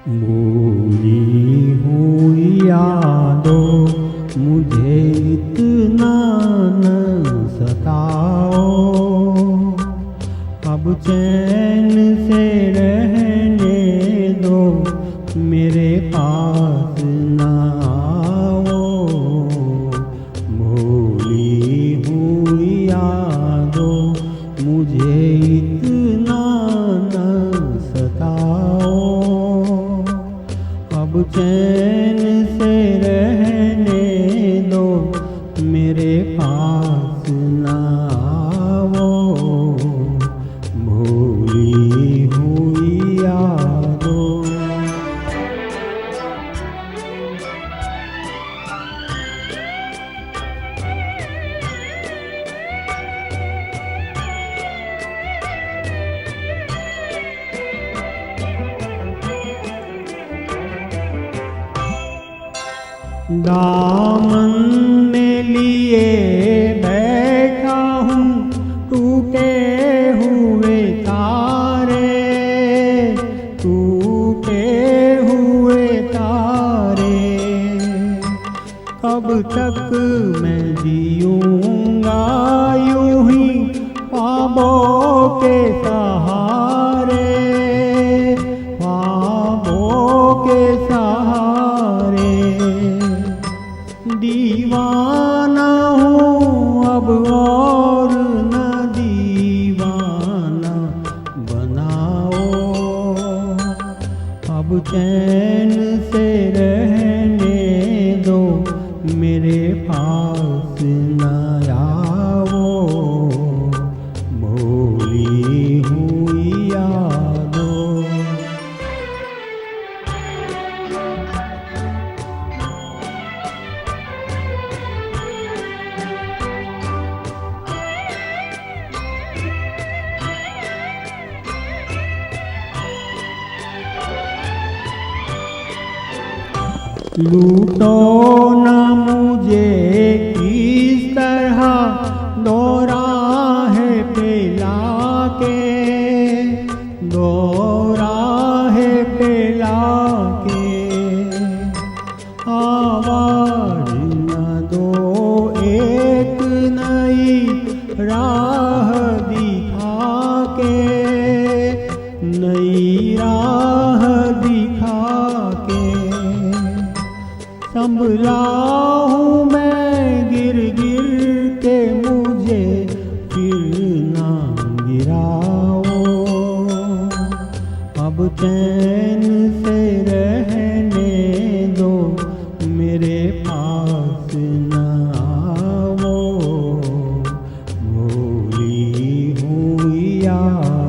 भूली हुई यादों मुझे इतना न सताओ, अब चैन से रहने दो, मेरे पास न आओ। भूली हुई यादों मुझे इतना न सताओ, अब चैन से रहने दो, मेरे पास न आओ। भूली हुई यादों। दामन में लिए बैठा हूँ टूटे हुए तारे, टूटे हुए तारे। कब तक मैं जीऊँगा यूं ही ख्वाबों के सहारे, ख्वाबों के सहारे। दीवाना हूँ अब और न दीवाना बनाओ, अब चैन से रहने दो, मेरे पास न आओ। भूली हुई यादों। लूटो न मुझे किस तरह दोराहे पे लाके, दोराहे पे लाके। आवाज न दो एक नई राह दिखा के, नई राह दिखा के। संभला हूँ मैं गिर गिर के, मुझे फिर ना गिराओ, अब चैन से रहने दो, मेरे पास न आओ। भूली हुई याद।